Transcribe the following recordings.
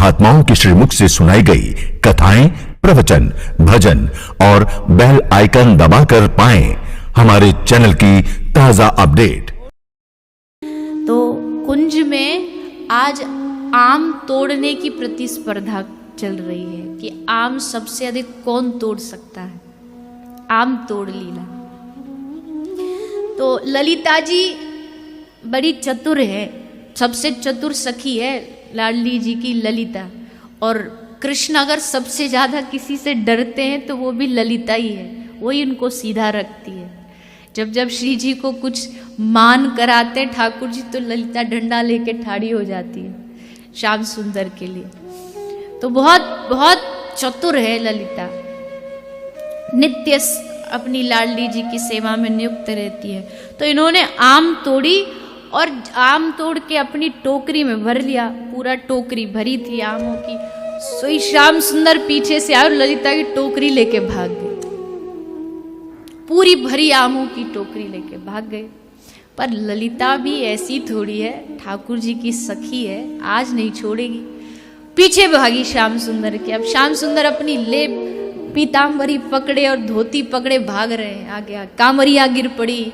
महात्माओं के श्रीमुख से सुनाई गई कथाएं, प्रवचन, भजन और बेल आइकन दबाकर पाएं हमारे चैनल की ताजा अपडेट। तो कुंज में आज आम तोड़ने की प्रतिस्पर्धा चल रही है कि आम सबसे अधिक कौन तोड़ सकता है। आम तोड़ लीला। तो ललिता जी बड़ी चतुर है, सबसे चतुर सखी है लाडली जी की ललिता। और कृष्ण अगर सबसे ज्यादा किसी से डरते हैं तो वो भी ललिता ही है, वही उनको सीधा रखती है। जब जब श्री जी को कुछ मान कराते हैं ठाकुर जी तो ललिता डंडा लेके ठाड़ी हो जाती है श्याम सुंदर के लिए। तो बहुत बहुत चतुर है ललिता, नित्य अपनी लाडली जी की सेवा में नियुक्त रहती है। तो इन्होंने आम तोड़ी और आम तोड़ के अपनी टोकरी में भर लिया, पूरा टोकरी भरी थी आमों की। सोई श्याम सुंदर पीछे से आए और ललिता की टोकरी लेके भाग गए, पूरी भरी आमों की टोकरी लेके भाग गए। पर ललिता भी ऐसी थोड़ी है, ठाकुर जी की सखी है, आज नहीं छोड़ेगी। पीछे भागी श्याम सुंदर के। अब श्याम सुंदर अपनी लेप पीताम्बरी पकड़े और धोती पकड़े भाग रहे हैं आगे। कांवरिया गिर पड़ी,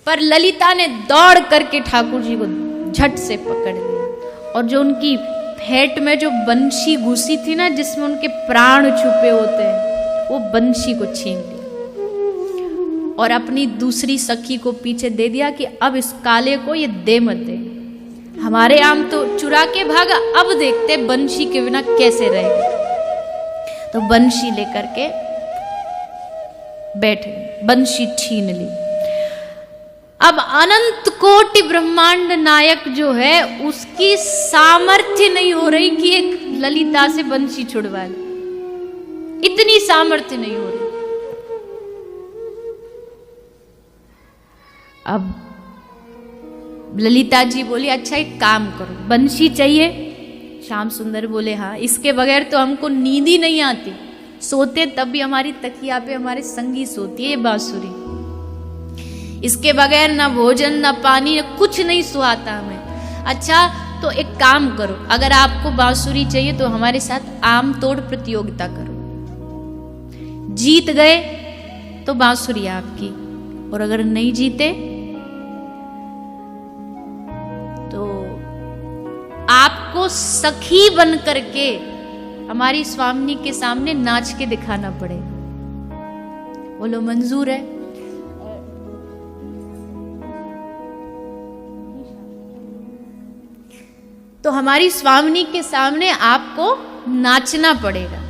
पर ललिता ने दौड़ करके ठाकुर जी को झट से पकड़ लिया और जो उनकी फेंट में जो बंशी घुसी थी ना, जिसमें उनके प्राण छुपे होते हैं, वो बंशी को छीन ली और अपनी दूसरी सखी को पीछे दे दिया कि अब इस काले को ये दे मत दे। हमारे आम तो चुरा के भागा, अब देखते बंशी के बिना कैसे रहेगा। तो बंशी लेकर के बैठे, बंशी छीन ली। अब अनंत कोटि ब्रह्मांड नायक जो है उसकी सामर्थ्य नहीं हो रही कि एक ललिता से बंशी छुड़वा ले, इतनी सामर्थ्य नहीं हो रही। अब ललिता जी बोली अच्छा एक काम करो, बंशी चाहिए? श्याम सुंदर बोले हाँ, इसके बगैर तो हमको नींद ही नहीं आती, सोते तब भी हमारी तकिया पे हमारे संगी सोती है ये बांसुरी, इसके बगैर ना भोजन ना पानी ना कुछ नहीं सुहाता हमें। अच्छा तो एक काम करो, अगर आपको बांसुरी चाहिए तो हमारे साथ आम तोड़ प्रतियोगिता करो, जीत गए तो बांसुरी आपकी, और अगर नहीं जीते तो आपको सखी बन करके हमारी स्वामिनी के सामने नाच के दिखाना पड़ेगा। बोलो मंजूर है? तो हमारी स्वामिनी के सामने आपको नाचना पड़ेगा,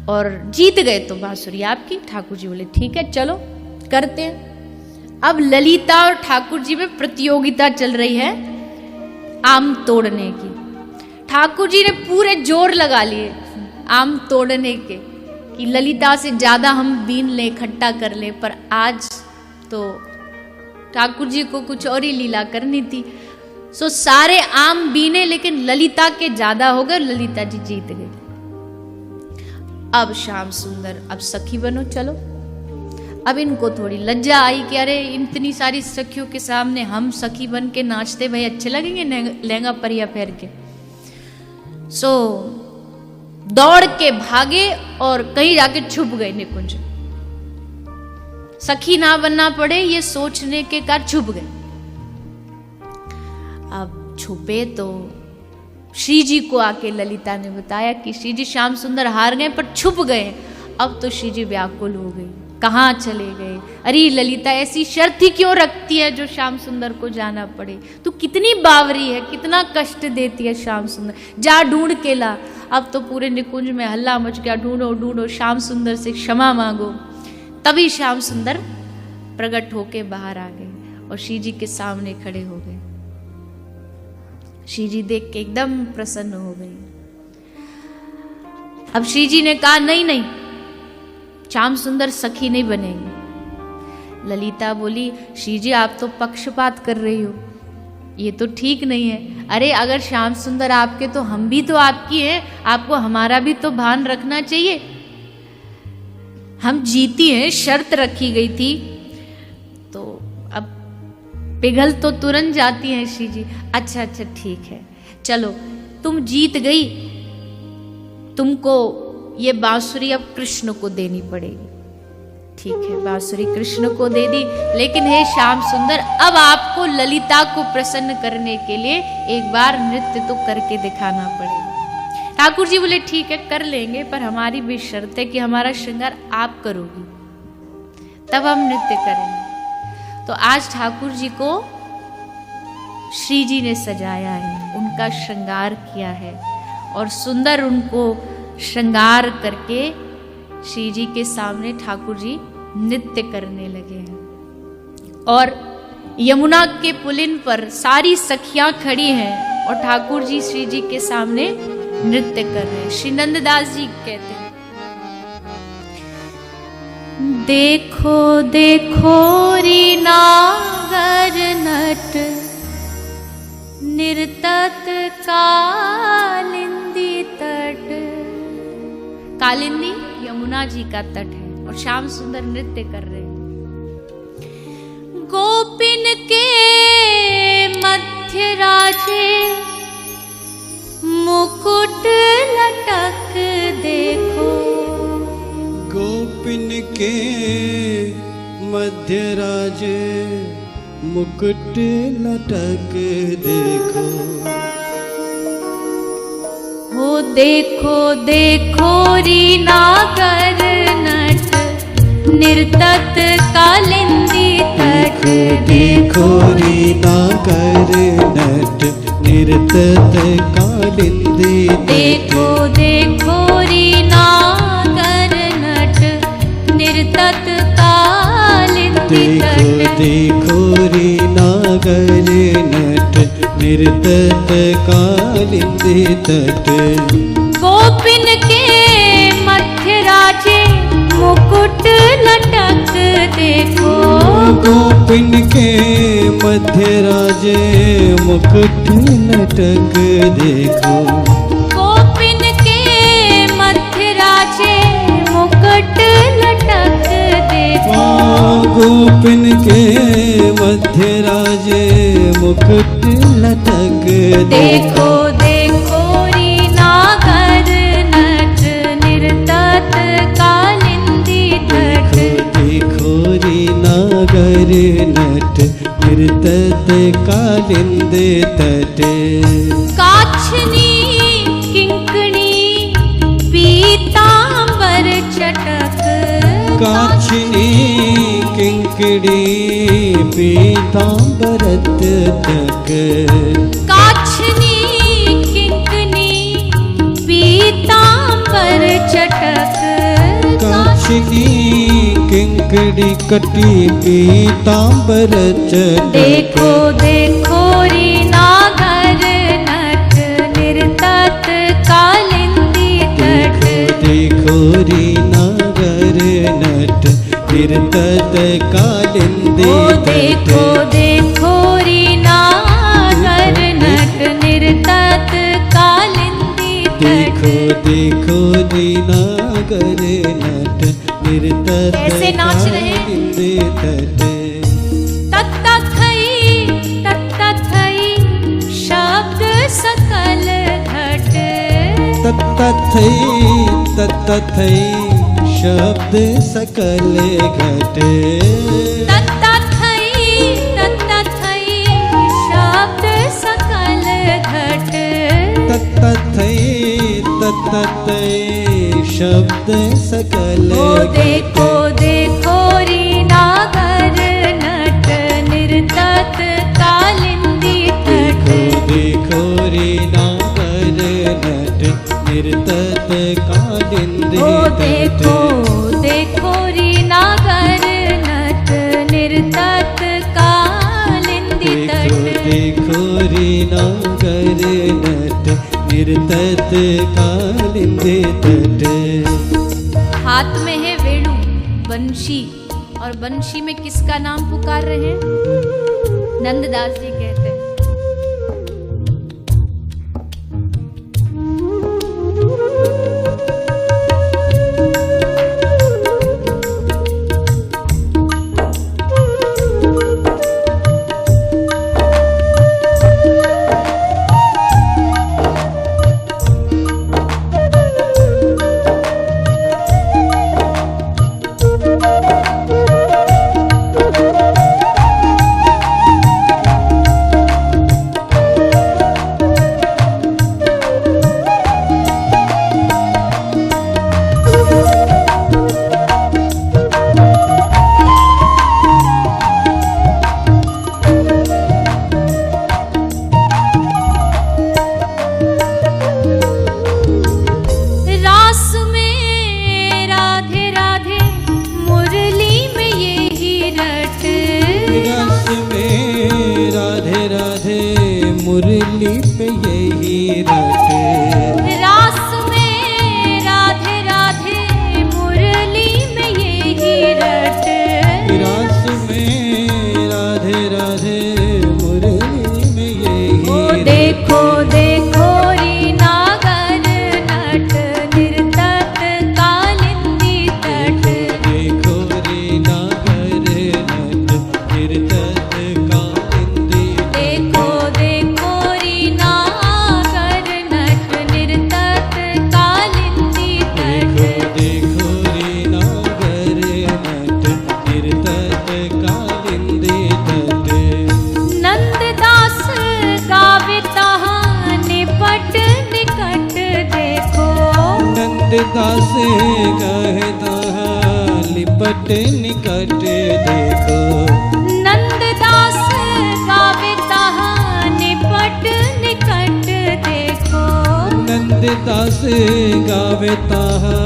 और जीत गए तो बांसुरी आपकी। ठाकुर जी बोले ठीक है चलो करते हैं। अब ललिता और ठाकुर जी में प्रतियोगिता चल रही है आम तोड़ने की। ठाकुर जी ने पूरे जोर लगा लिए आम तोड़ने के कि ललिता से ज्यादा हम बीन ले, इकट्ठा कर ले। पर आज तो ठाकुर जी को कुछ और ही लीला करनी थी। सो सारे आम बीने, लेकिन ललिता के ज्यादा हो गए, ललिता जी जीत गई। अब श्याम सुंदर अब सखी बनो चलो। अब इनको थोड़ी लज्जा आई कि अरे इतनी सारी सखियों के सामने हम सखी बन के नाचते, भाई अच्छे लगेंगे लहंगा परिया पहन के। सो दौड़ के भागे और कहीं जाके छुप गए निकुंज। सखी ना बनना पड़े ये सोचने के कारण छुप गए। अब छुपे तो श्री जी को आके ललिता ने बताया कि श्री जी श्याम सुंदर हार गए पर छुप गए। अब तो श्री जी व्याकुल हो गई, कहाँ चले गए? अरे ललिता ऐसी शर्त ही क्यों रखती है जो श्याम सुंदर को जाना पड़े? तू कितनी बावरी है, कितना कष्ट देती है श्याम सुंदर, जा ढूंढ के ला। अब तो पूरे निकुंज में हल्ला मच गया, ढूंढो ढूंढो, श्याम सुंदर से क्षमा मांगो। तभी श्याम सुंदर प्रकट होके बाहर आ गए और श्री जी के सामने खड़े हो गए। श्री जी देख के एकदम प्रसन्न हो गई। अब श्री जी ने कहा नहीं नहीं, श्याम सुंदर सखी नहीं बनेंगे। ललिता बोली श्री जी आप तो पक्षपात कर रही हो, ये तो ठीक नहीं है। अरे अगर श्याम सुंदर आपके तो हम भी तो आपकी हैं, आपको हमारा भी तो भान रखना चाहिए। हम जीती हैं, शर्त रखी गई थी, तो अब पिघल तो तुरंत जाती हैं श्री जी। अच्छा अच्छा ठीक है चलो तुम जीत गई, तुमको ये बांसुरी अब कृष्ण को देनी पड़ेगी। ठीक है, बांसुरी कृष्ण को दे दी, लेकिन हे श्याम सुंदर, अब आपको ललिता को प्रसन्न करने के लिए एक बार नृत्य तो करके दिखाना पड़ेगा। ठाकुर जी बोले ठीक है कर लेंगे, पर हमारी भी शर्त है कि हमारा श्रृंगार आप करोगी, तब हम नृत्य करेंगे। तो आज ठाकुर जी को श्री जी ने सजाया है, उनका श्रृंगार किया है और सुंदर उनको श्रृंगार करके श्री जी के सामने ठाकुर जी नृत्य करने लगे हैं। और यमुना के पुलिन पर सारी सखियां खड़ी हैं और ठाकुर जी श्री जी के सामने नृत्य कर रहे हैं। श्री नंददास जी कहते हैं, देखो देखो री नागर नट निर्तत कालिंदी तट। कालिंदी यमुना जी का तट है और श्याम सुंदर नृत्य कर रहे हैं। गोपिन के मध्य राजे मुकुट लटक देखो। गोपिन के मध्य राजे मुकुट लटक देखो। हो देखो देखो री नागर नट निर्तत कालिंदी तट। देखो री नागर नट निर्तत कालिंदी तट। देखो देखो री नागर नट निर्तत कालिंदी तट। देखो री नागर नट निर्तत कालिंदी तट। गोपिन के मध्य राजे मुकुट लटक देखो। गोपिन के मध्य राजे मुकुट लटक देखो। गोपिन के मध्य राजे मुकुट लटक देखो। गोपिन के मध्य राजे मुकुट लटक देखो देखो री नागर नट निर्तत कालिंदी तट। देखो री नागर नट निर्तत कालिंदी तट। काछनी किंकणी पीतांबर चटक। काछनी किंकड़ी पीतांबर तक। काछनी किंकणी पीतांबर चटक। काछनी किंकड़ी कटी पीतांबर चटक। देखो देखो री नागर नट निर्तत कालिंदी तट। देखो री नागर नट निर्तत कालिंदी तट। देखो देखो री नागर नट निर्तत कालिंदी देखो तट। देखो री नागर नट निर्तत ऐसे नाच रहे हैं। कालिंदी तट। तत्तथई शब्द सकल घट। तत्तथई शब्द सकल घट। तत्तथई शब्द सकल घट। तत्तथई शब्द सकल घट। देखो देखो री नागर नट निर्तत कालिंदी तट। देखो री नागर नट निर्तत कालिंदी तट। देखो देखो री नागर नट निर्तत कालिंदी तट। देखो री नागर नट निर्तत कालिंदी तट। हाथ में है वेणु बंशी, और बंशी में किसका नाम पुकार रहे हैं? नंददास जी कहते हैं, दास कहे तहा लिपट निकट देखो। नंददास गावे तहा निपट निकट देखो। नंददास गावे तहा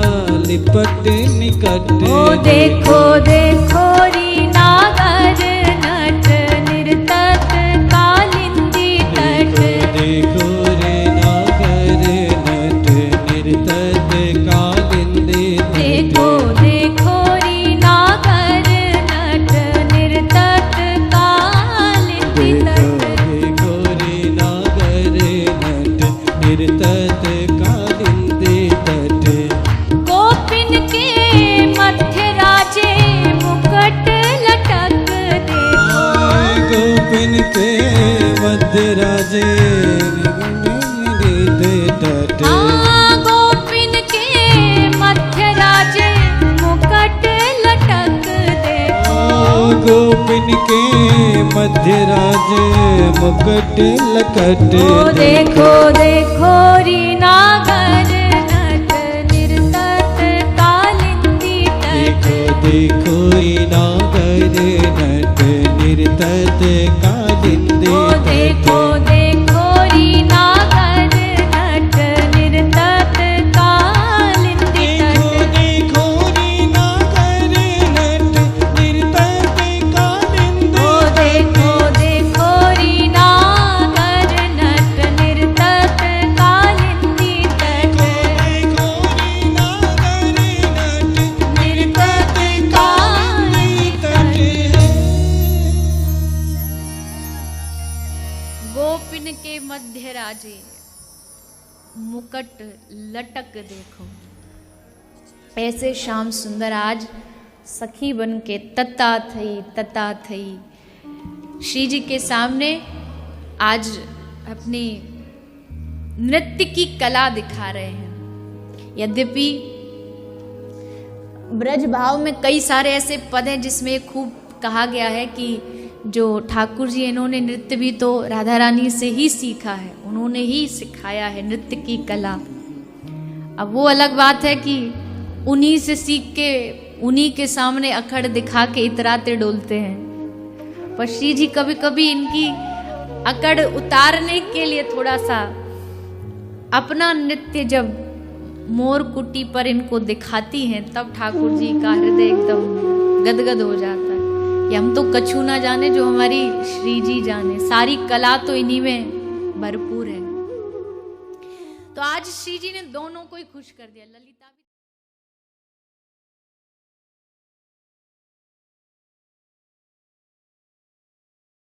लिपट निकट ओ देखो देखो री नागर नट निर्तत कालिंदी तट। देखो रे नागर नट निर्तत कालिंदी तट। देखो देखो री नागर नट निर्तत कालिंदी तट। देखो रे नागर नट निर्तत कालिंदी तट। गोपिन के मध्य राजे मुकुट लटक देखो। गोपिन के मध्य राजे तट। गोपिन के मध्य राजे मुकुट लटक देखो। गोपिन के मध्य राजे मुकुट लकट। ओ देखो देखो री नागर नट निर्तत कालिंदी तट। देखो रे नागर नट निर्तत कालिंदी ओ देखो देखो री नागर नट निर्तत कालिंदी तट। देखो रे नागर नट निर्तत कालिंदी। ओ देखो देखो री नागर नट निर्तत कालिंदी तट। देखो रे नागर नट निर्तत कालिंदी तट। गोपिन के मध्य राजे मुकुट लटक देखो। ऐसे श्याम सुंदर आज सखी बन के तता थई श्री जी के सामने आज अपनी नृत्य की कला दिखा रहे हैं। यद्यपि ब्रज भाव में कई सारे ऐसे पद हैं जिसमें खूब कहा गया है कि जो ठाकुर जी इन्होंने नृत्य भी तो राधा रानी से ही सीखा है, उन्होंने ही सिखाया है नृत्य की कला। अब वो अलग बात है कि उन्हीं से सीख के उन्हीं के सामने अखड़ दिखा के इतराते डोलते हैं। पर श्री जी कभी कभी इनकी अकड़ उतारने के लिए थोड़ा सा अपना नृत्य जब मोर कुटी पर इनको दिखाती हैं तब ठाकुर जी का हृदय एकदम गदगद हो जाता है। ये हम तो कछु ना जाने जो हमारी श्री जी जाने, सारी कला तो इन्हीं में भरपूर है। तो आज श्री जी ने दोनों को ही खुश कर दिया। ललिता